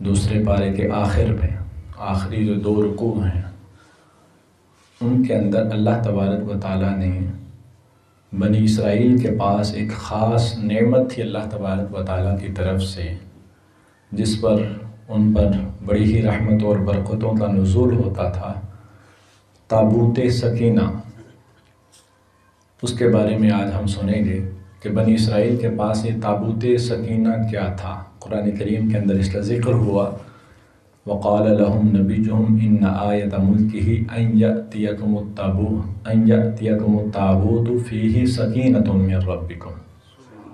دوسرے پارے کے آخر میں آخری جو 2 رکوع ہیں ان کے اندر اللہ تبارک و تعالیٰ نے بنی اسرائیل کے پاس ایک خاص نعمت تھی اللہ تبارک و تعالیٰ کی طرف سے، جس پر ان پر بڑی ہی رحمت اور برکتوں کا نزول ہوتا تھا، تابوت سکینہ۔ اس کے بارے میں آج ہم سنیں گے کہ بنی اسرائیل کے پاس یہ تابوت سکینہ کیا تھا۔ قرآن کریم کے اندر اس کا ذکر ہوا، وقال لهم نبيهم ان آیۃ ملکہ ان یأتیکم التابوت فیہ سکینۃ من ربکم،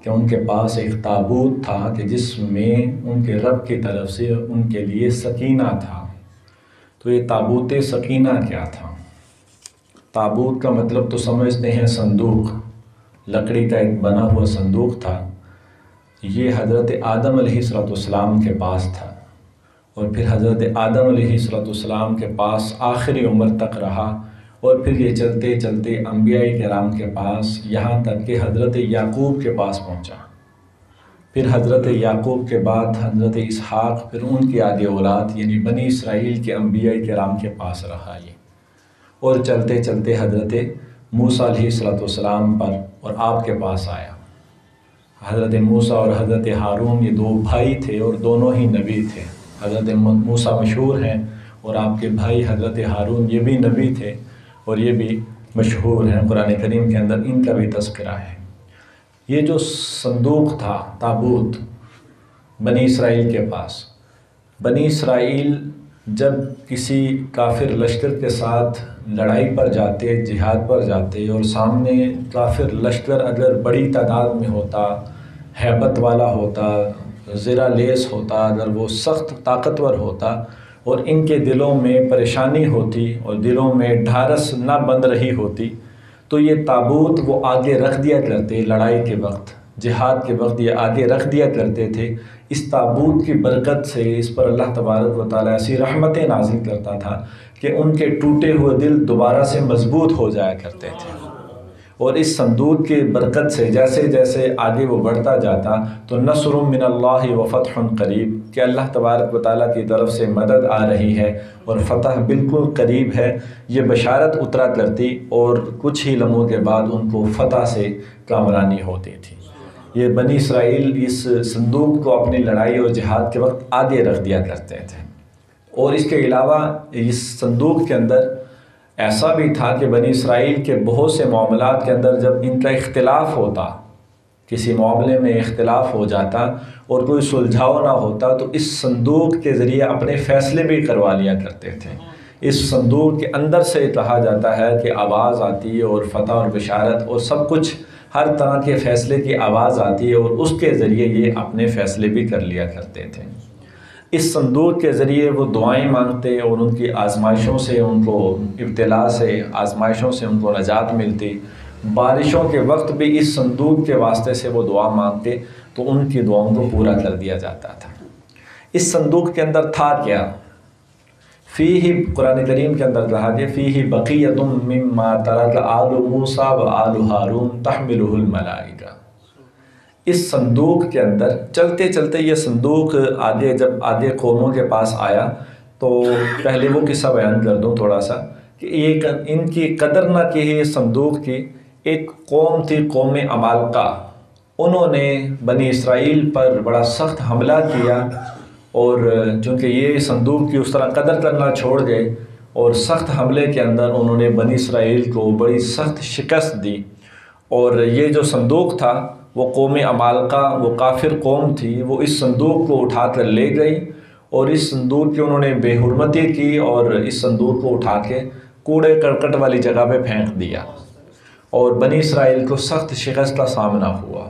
کہ ان کے پاس ایک تابوت تھا کہ جس میں ان کے رب کی طرف سے ان کے لیے سکینہ تھا۔ تو یہ تابوت سکینہ کیا تھا؟ تابوت کا مطلب تو سمجھتے ہیں صندوق، لکڑی کا ایک بنا ہوا صندوق تھا۔ یہ حضرت آدم علیہ السلام کے پاس تھا، اور پھر حضرت آدم علیہ السلام کے پاس آخری عمر تک رہا، اور پھر یہ چلتے چلتے انبیاء کرام کے پاس، یہاں تک کہ حضرت یعقوب کے پاس پہنچا۔ پھر حضرت یعقوب کے بعد حضرت اسحاق، پھر ان کی آگے اولاد یعنی بنی اسرائیل کے انبیاء کرام کے پاس رہا یہ، اور چلتے چلتے حضرت موسیٰ علیہ السلام پر اور آپ کے پاس آیا۔ حضرت موسیٰ اور حضرت ہارون یہ 2 بھائی تھے اور دونوں ہی نبی تھے۔ حضرت موسیٰ مشہور ہیں اور آپ کے بھائی حضرت ہارون یہ بھی نبی تھے اور یہ بھی مشہور ہیں، قرآن کریم کے اندر ان کا بھی تذکرہ ہے۔ یہ جو صندوق تھا، تابوت، بنی اسرائیل کے پاس، بنی اسرائیل جب کسی کافر لشکر کے ساتھ لڑائی پر جاتے، جہاد پر جاتے، اور سامنے کافر لشکر اگر بڑی تعداد میں ہوتا، ہیبت والا ہوتا، زرہ لیس ہوتا، اگر وہ سخت طاقتور ہوتا اور ان کے دلوں میں پریشانی ہوتی اور دلوں میں ڈھارس نہ بند رہی ہوتی، تو یہ تابوت وہ آگے رکھ دیا کرتے، لڑائی کے وقت، جہاد کے وقت یہ آگے رکھ دیا کرتے تھے۔ اس تابوت کی برکت سے اس پر اللہ تبارک و تعالیٰ ایسی رحمتیں نازل کرتا تھا کہ ان کے ٹوٹے ہوئے دل دوبارہ سے مضبوط ہو جایا کرتے تھے۔ اور اس صندوق کی برکت سے جیسے جیسے آگے وہ بڑھتا جاتا تو نصر من اللہ و فتح قریب، کہ اللہ تبارک و تعالیٰ کی طرف سے مدد آ رہی ہے اور فتح بالکل قریب ہے، یہ بشارت اترا کرتی، اور کچھ ہی لمحوں کے بعد ان کو فتح سے کامرانی ہوتی تھی۔ یہ بنی اسرائیل اس صندوق کو اپنی لڑائی اور جہاد کے وقت آگے رکھ دیا کرتے تھے۔ اور اس کے علاوہ اس صندوق کے اندر ایسا بھی تھا کہ بنی اسرائیل کے بہت سے معاملات کے اندر جب ان کا اختلاف ہوتا، کسی معاملے میں اختلاف ہو جاتا اور کوئی سلجھاؤ نہ ہوتا، تو اس صندوق کے ذریعے اپنے فیصلے بھی کروا لیا کرتے تھے۔ اس صندوق کے اندر سے کہا جاتا ہے کہ آواز آتی ہے اور فتح اور بشارت اور سب کچھ، ہر طرح کے فیصلے کی آواز آتی ہے، اور اس کے ذریعے یہ اپنے فیصلے بھی کر لیا کرتے تھے۔ اس صندوق کے ذریعے وہ دعائیں مانگتے اور ان کی آزمائشوں سے، ان کو ابتلا سے، آزمائشوں سے ان کو نجات ملتی۔ بارشوں کے وقت بھی اس صندوق کے واسطے سے وہ دعا مانگتے تو ان کی دعاؤں کو پورا کر دیا جاتا تھا۔ اس صندوق کے اندر تھا کیا؟ فیہ، قرآن کریم کے اندر کہا کہ فیہ بقیۃ مما ترک آل موسیٰ و آل ہارون تحملہ الملائکہ۔ اس صندوق کے اندر چلتے چلتے یہ صندوق جب آگے قوموں کے پاس آیا، تو پہلے وہ قصہ بیان کر دوں تھوڑا سا کہ یہ ان کی قدر نہ کی اس صندوق کی۔ ایک قوم تھی، قوم عمالقہ، انہوں نے بنی اسرائیل پر بڑا سخت حملہ کیا، اور چونکہ یہ صندوق کی اس طرح قدر کرنا چھوڑ گئے، اور سخت حملے کے اندر انہوں نے بنی اسرائیل کو بڑی سخت شکست دی۔ اور یہ جو صندوق تھا، وہ قوم عمالقہ، وہ کافر قوم تھی، وہ اس صندوق کو اٹھا کر لے گئی، اور اس صندوق کی انہوں نے بے حرمتی کی، اور اس صندوق کو اٹھا کے کوڑے کرکٹ والی جگہ پہ پھینک دیا، اور بنی اسرائیل کو سخت شکست کا سامنا ہوا۔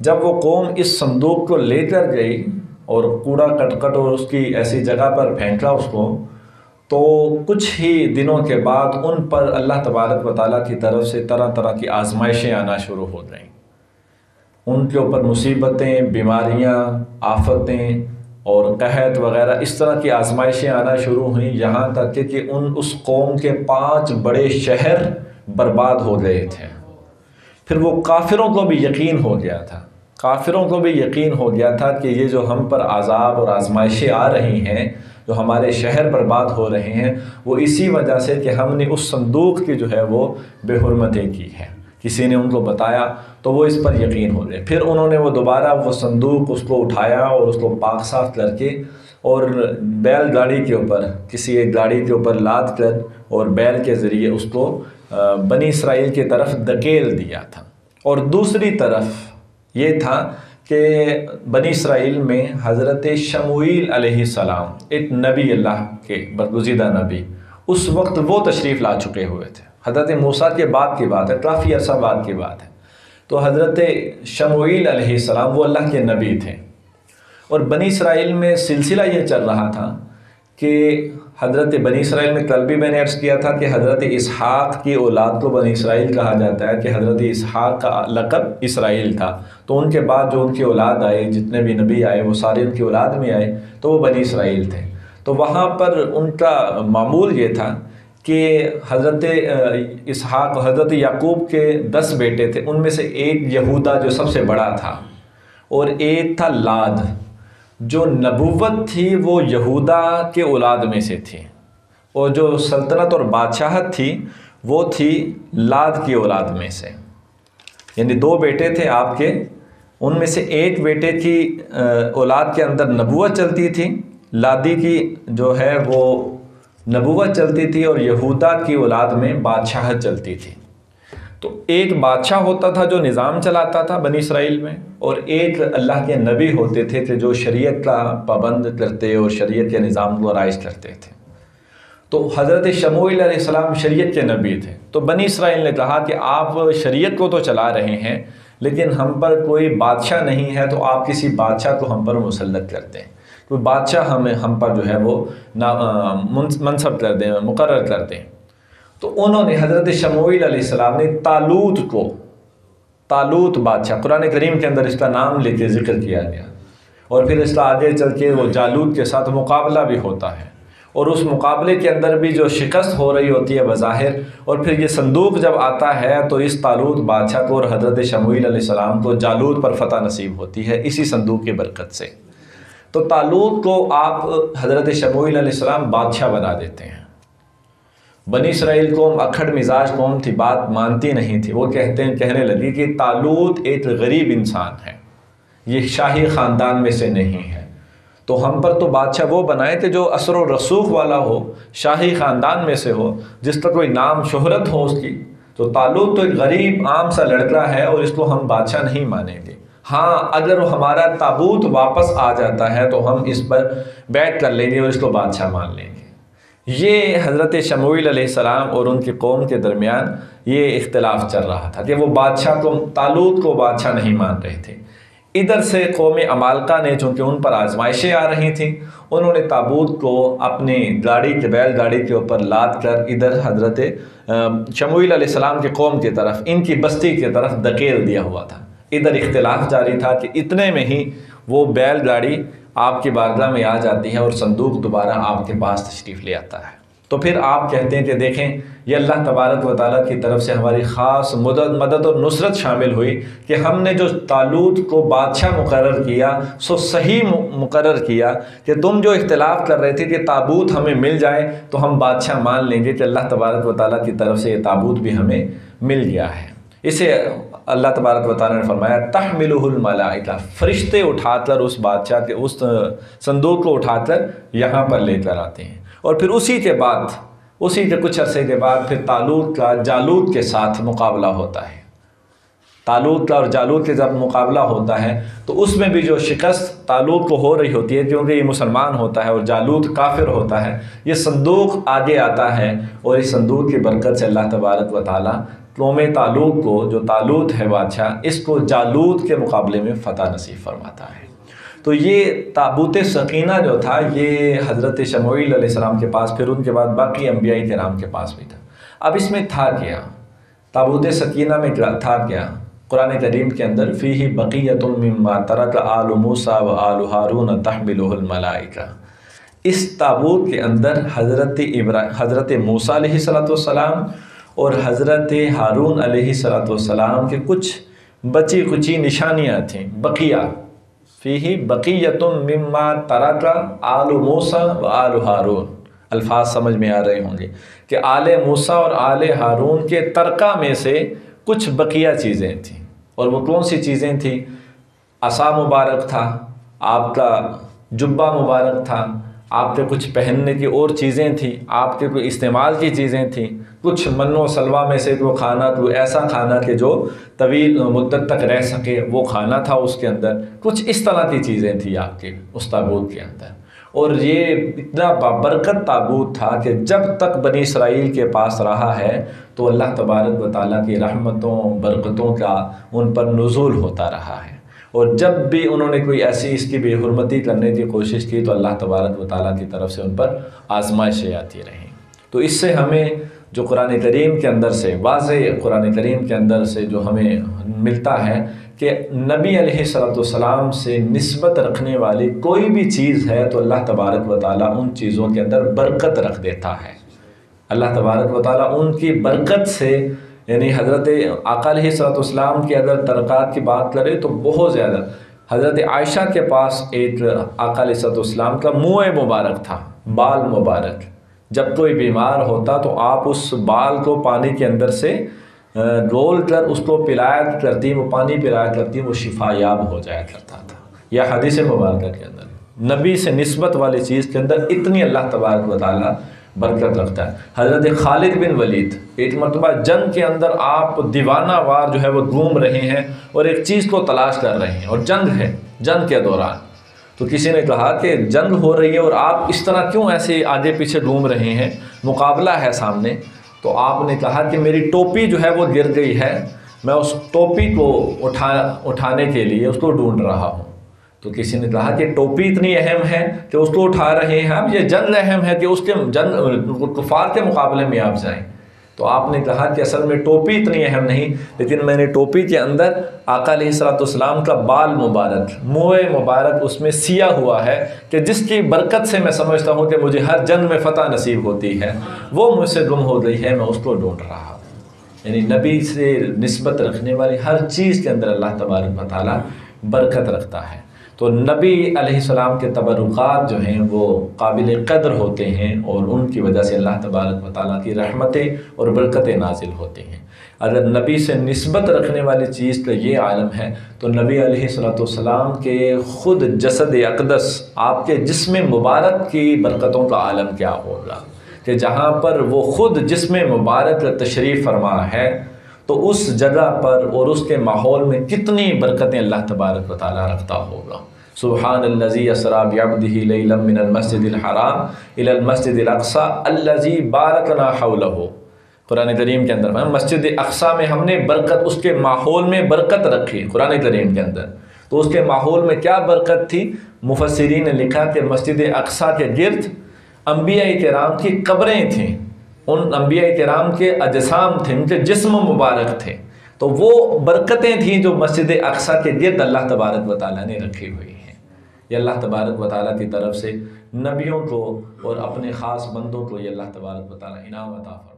جب وہ قوم اس صندوق کو لے کر گئی اور کوڑا کرکٹ اور اس کی ایسی جگہ پر پھینکا اس کو، تو کچھ ہی دنوں کے بعد ان پر اللہ تبارک و تعالیٰ کی طرف سے طرح طرح کی آزمائشیں آنا شروع ہو گئیں۔ ان کے اوپر مصیبتیں، بیماریاں، آفتیں اور قحط وغیرہ اس طرح کی آزمائشیں آنا شروع ہوئیں، یہاں تک کہ اس قوم کے 5 بڑے شہر برباد ہو گئے تھے۔ پھر وہ کافروں کو بھی یقین ہو گیا تھا، کافروں کو بھی یقین ہو گیا تھا کہ یہ جو ہم پر عذاب اور آزمائشیں آ رہی ہیں، جو ہمارے شہر برباد ہو رہے ہیں، وہ اسی وجہ سے کہ ہم نے اس صندوق کی جو ہے وہ بے حرمتیں کی ہے۔ کسی نے ان کو بتایا تو وہ اس پر یقین ہو گئے۔ پھر انہوں نے وہ دوبارہ وہ صندوق اس کو اٹھایا اور اس کو پاک صاف کر کے اور بیل گاڑی کے اوپر، کسی ایک گاڑی کے اوپر لاد کر اور بیل کے ذریعے اس کو بنی اسرائیل کی طرف دھکیل دیا تھا۔ اور دوسری طرف یہ تھا کہ بنی اسرائیل میں حضرت شموئیل علیہ السلام، ایک نبی اللہ کے برگزیدہ نبی، اس وقت وہ تشریف لا چکے ہوئے تھے۔ حضرت موسیٰ کے بعد کی بات ہے، کافی عرصہ بعد کی بات ہے۔ تو حضرت شموئیل علیہ السلام وہ اللہ کے نبی تھے، اور بنی اسرائیل میں سلسلہ یہ چل رہا تھا کہ حضرت بنی اسرائیل میں کل بھی میں نے عرض کیا تھا کہ حضرت اسحاق کی اولاد کو بنی اسرائیل کہا جاتا ہے، کہ حضرت اسحاق کا لقب اسرائیل تھا۔ تو ان کے بعد جو ان کی اولاد آئے، جتنے بھی نبی آئے وہ سارے ان کی اولاد میں آئے، تو وہ بنی اسرائیل تھے۔ تو وہاں پر ان کا معمول یہ تھا کہ حضرت اسحاق، حضرت یعقوب کے 10 بیٹے تھے، ان میں سے ایک یہودا جو سب سے بڑا تھا، اور ایک تھا لاد۔ جو نبوت تھی وہ یہودا کے اولاد میں سے تھی، اور جو سلطنت اور بادشاہت تھی وہ تھی لاد کی اولاد میں سے۔ یعنی 2 بیٹے تھے آپ کے، ان میں سے ایک بیٹے کی اولاد کے اندر نبوت چلتی تھی، لادی کی جو ہے وہ نبوت چلتی تھی، اور یہودا کی اولاد میں بادشاہت چلتی تھی۔ تو ایک بادشاہ ہوتا تھا جو نظام چلاتا تھا بنی اسرائیل میں، اور ایک اللہ کے نبی ہوتے تھے کہ جو شریعت کا پابند کرتے اور شریعت کے نظام کو رائج کرتے تھے۔ تو حضرت شموئیل علیہ السلام شریعت کے نبی تھے۔ تو بنی اسرائیل نے کہا کہ آپ شریعت کو تو چلا رہے ہیں، لیکن ہم پر کوئی بادشاہ نہیں ہے، تو آپ کسی بادشاہ کو ہم پر مسلط کر دیں، کوئی بادشاہ ہم پر جو ہے وہ منصب کر دیں، مقرر کر دیں۔ تو انہوں نے حضرت شموئیل علیہ السلام نے طالوت بادشاہ، قرآن کریم کے اندر اس کا نام لے کے ذکر کیا گیا، اور پھر اس کا آگے چل کے وہ جالوت کے ساتھ مقابلہ بھی ہوتا ہے، اور اس مقابلے کے اندر بھی جو شکست ہو رہی ہوتی ہے بظاہر، اور پھر یہ صندوق جب آتا ہے تو اس طالوت بادشاہ کو اور حضرت شموئیل علیہ السلام کو جالوت پر فتح نصیب ہوتی ہے اسی صندوق کی برکت سے۔ تو طالوت کو آپ حضرت شموئیل علیہ السلام بادشاہ بنا دیتے ہیں۔ بنی اسرائیل قوم اکھڑ مزاج قوم تھی، بات مانتی نہیں تھی، وہ کہنے لگی کہ طالوت ایک غریب انسان ہے، یہ شاہی خاندان میں سے نہیں ہے، تو ہم پر تو بادشاہ وہ بنائے کہ جو اثر و رسوخ والا ہو، شاہی خاندان میں سے ہو، جس کا کوئی نام شہرت ہو اس کی۔ تو طالوت تو ایک غریب عام سا لڑکا ہے، اور اس کو ہم بادشاہ نہیں مانیں گے۔ ہاں اگر ہمارا تابوت واپس آ جاتا ہے تو ہم اس پر بیعت کر لیں گے اور اس کو بادشاہ مان لیں گے۔ یہ حضرت شموئیل علیہ السلام اور ان کی قوم کے درمیان یہ اختلاف چل رہا تھا کہ وہ بادشاہ کو، طالوت کو بادشاہ نہیں مان رہے تھے۔ ادھر سے قوم عمالقہ نے، چونکہ ان پر آزمائشیں آ رہی تھیں، انہوں نے تابوت کو اپنی بیل گاڑی کے اوپر لاد کر ادھر حضرت شموئیل علیہ السلام کی قوم کی طرف، ان کی بستی کی طرف دھکیل دیا ہوا تھا۔ ادھر اختلاف جاری تھا کہ اتنے میں ہی وہ بیل گاڑی آپ کی بارگاہ میں آ جاتی ہے اور صندوق دوبارہ آپ کے پاس تشریف لے آتا ہے۔ تو پھر آپ کہتے ہیں کہ دیکھیں یہ اللہ تبارک و تعالیٰ کی طرف سے ہماری خاص مدد اور نصرت شامل ہوئی کہ ہم نے جو طالوت کو بادشاہ مقرر کیا سو صحیح مقرر کیا، کہ تم جو اختلاف کر رہے تھے کہ تابوت ہمیں مل جائے تو ہم بادشاہ مان لیں گے، کہ اللہ تبارک و تعالیٰ کی طرف سے یہ تابوت بھی ہمیں مل گیا ہے۔ اسے اللہ تبارک و تعالیٰ نے فرمایا تحملہ الملائکہ، فرشتے اٹھا کر اس بادشاہ کے اس صندوق کو اٹھا کر یہاں پر لے کر آتے ہیں۔ اور پھر اسی کے کچھ عرصے کے بعد پھر طالوت کا جالوت کے ساتھ مقابلہ ہوتا ہے۔ طالوت کا اور جالوت کے جب مقابلہ ہوتا ہے تو اس میں بھی جو شکست طالوت کو ہو رہی ہوتی ہے، کیونکہ یہ مسلمان ہوتا ہے اور جالوت کافر ہوتا ہے، یہ صندوق آگے آتا ہے، اور اس صندوق کی برکت سے اللہ تبارک و تعالیٰ قوم طالوت کو، جو طالوت ہے بادشاہ، اس کو جالوت کے مقابلے میں فتح نصیب فرماتا ہے۔ تو یہ تابوت سکینہ جو تھا یہ حضرت شموئیل علیہ السلام کے پاس، پھر ان کے بعد باقی انبیاء کرام کے پاس بھی تھا۔ اب اس میں تھا کیا؟ تابوت سکینہ میں تھا کیا؟ قرآن کریم کے اندر فیہ بقیۃ مما ترک آل موسیٰ و آل ہارون تحملہ الملائکہ، اس تابوت کے اندر حضرت موسیٰ علیہ السلام اور حضرت ہارون علیہ السلام کے کچھ بچی کچی نشانیاں تھیں، بقیہ فیہ بقیۃ مما ترک آل موسیٰ و آل ہارون، الفاظ سمجھ میں آ رہے ہوں گے کہ آل موسیٰ اور آل ہارون کے ترکہ میں سے کچھ بقیہ چیزیں تھیں۔ اور وہ کون سی چیزیں تھیں؟ عصا مبارک تھا، آپ کا جبہ مبارک تھا، آپ کے کچھ پہننے کی اور چیزیں تھیں، آپ کے کوئی استعمال کی چیزیں تھیں، کچھ من و سلوہ میں سے وہ کھانا، تو ایسا کھانا کہ جو طویل مدت تک رہ سکے، وہ کھانا تھا اس کے اندر، کچھ اس طرح کی چیزیں تھیں آپ کے اس تابوت کے اندر۔ اور یہ اتنا بابرکت تابوت تھا کہ جب تک بنی اسرائیل کے پاس رہا ہے تو اللہ تبارک و تعالیٰ کی رحمتوں برکتوں کا ان پر نزول ہوتا رہا ہے، اور جب بھی انہوں نے کوئی ایسی اس کی بے حرمتی کرنے کی کوشش کی تو اللہ تبارک و تعالیٰ کی طرف سے ان پر آزمائشیں آتی رہیں۔ تو اس سے ہمیں جو قرآن کریم کے اندر سے واضح قرآن کریم کے اندر سے جو ہمیں ملتا ہے کہ نبی علیہ الصلوۃ والسلام سے نسبت رکھنے والی کوئی بھی چیز ہے تو اللہ تبارک و تعالیٰ ان چیزوں کے اندر برکت رکھ دیتا ہے۔ اللہ تبارک و تعالیٰ ان کی برکت سے، یعنی حضرت آقا علیہ الصلوۃ والسلام کے اگر ترکات کی بات کریں تو بہت زیادہ، حضرت عائشہ کے پاس ایک آقا علیہ الصلوۃ والسلام کا منہ مبارک تھا، بال مبارک، جب کوئی بیمار ہوتا تو آپ اس بال کو پانی کے اندر سے رول کر اس کو پلایا کرتی، وہ پانی پلایا کرتی، وہ شفا یاب ہو جایا کرتا تھا۔ یا حدیث مبارکہ کے اندر نبی سے نسبت والی چیز کے اندر اتنی اللہ تبارک و تعالیٰ برکت رکھتا ہے۔ حضرت خالد بن ولید ایک مرتبہ جنگ کے اندر آپ دیوانہ وار جو ہے وہ گھوم رہے ہیں اور ایک چیز کو تلاش کر رہے ہیں، اور جنگ ہے، جنگ کے دوران تو کسی نے کہا کہ جنگ ہو رہی ہے اور آپ اس طرح کیوں ایسے آگے پیچھے گھوم رہے ہیں، مقابلہ ہے سامنے؟ تو آپ نے کہا کہ میری ٹوپی جو ہے وہ گر گئی ہے، میں اس ٹوپی کو اٹھانے کے لیے اس کو ڈھونڈ رہا ہوں۔ تو کسی نے کہا کہ ٹوپی اتنی اہم ہے کہ اس کو اٹھا رہے ہیں آپ، یہ جنگ اہم ہے کہ اس کے جنگ کفار کے مقابلے میں آپ جائیں؟ تو آپ نے کہا کہ اصل میں ٹوپی اتنی اہم نہیں، لیکن میں نے ٹوپی کے اندر آقا علیہ الصلوۃ والسلام کا بال مبارک، منہ مبارک اس میں سیا ہوا ہے کہ جس کی برکت سے میں سمجھتا ہوں کہ مجھے ہر جنگ میں فتح نصیب ہوتی ہے، وہ مجھ سے گم ہو گئی ہے، میں اس کو ڈھونڈ رہا ہوں۔ یعنی نبی سے نسبت رکھنے والی ہر چیز کے اندر اللہ تبارک و تعالیٰ برکت رکھتا ہے۔ تو نبی علیہ السلام کے تبرکات جو ہیں وہ قابل قدر ہوتے ہیں، اور ان کی وجہ سے اللہ تبارک و تعالیٰ کی رحمتیں اور برکتیں نازل ہوتی ہیں۔ اگر نبی سے نسبت رکھنے والی چیز کا یہ عالم ہے تو نبی علیہ الصلوۃ والسلام کے خود جسد اقدس، آپ کے جسم مبارک کی برکتوں کا عالم کیا ہوگا کہ جہاں پر وہ خود جسم مبارک تشریف فرما ہے، تو اس جگہ پر اور اس کے ماحول میں کتنی برکتیں اللہ تبارک و تعالیٰ رکھتا ہوگا۔ سبحان الذی اسریٰ بعبدہ لیلا من المسجد الحرام الی المسجد الاقصی الذی بارکنا حولہ۔ قرآن کریم کے اندر مسجد اقصیٰ میں ہم نے برکت، اس کے ماحول میں برکت رکھی قرآن کریم کے اندر۔ تو اس کے ماحول میں کیا برکت تھی؟ مفسرین نے لکھا کہ مسجد اقصیٰ کے گرد انبیاء کرام کی قبریں تھیں، ان انبیاء کرام کے اجسام تھے، ان کے جسم مبارک تھے، تو وہ برکتیں تھیں جو مسجد اقصیٰ کے گرد اللہ تبارک و تعالیٰ نے رکھی ہوئی ہیں۔ یہ اللہ تبارک و تعالیٰ کی طرف سے نبیوں کو اور اپنے خاص بندوں کو یہ اللہ تبارک و تعالیٰ انعام عطا فرماتا ہے۔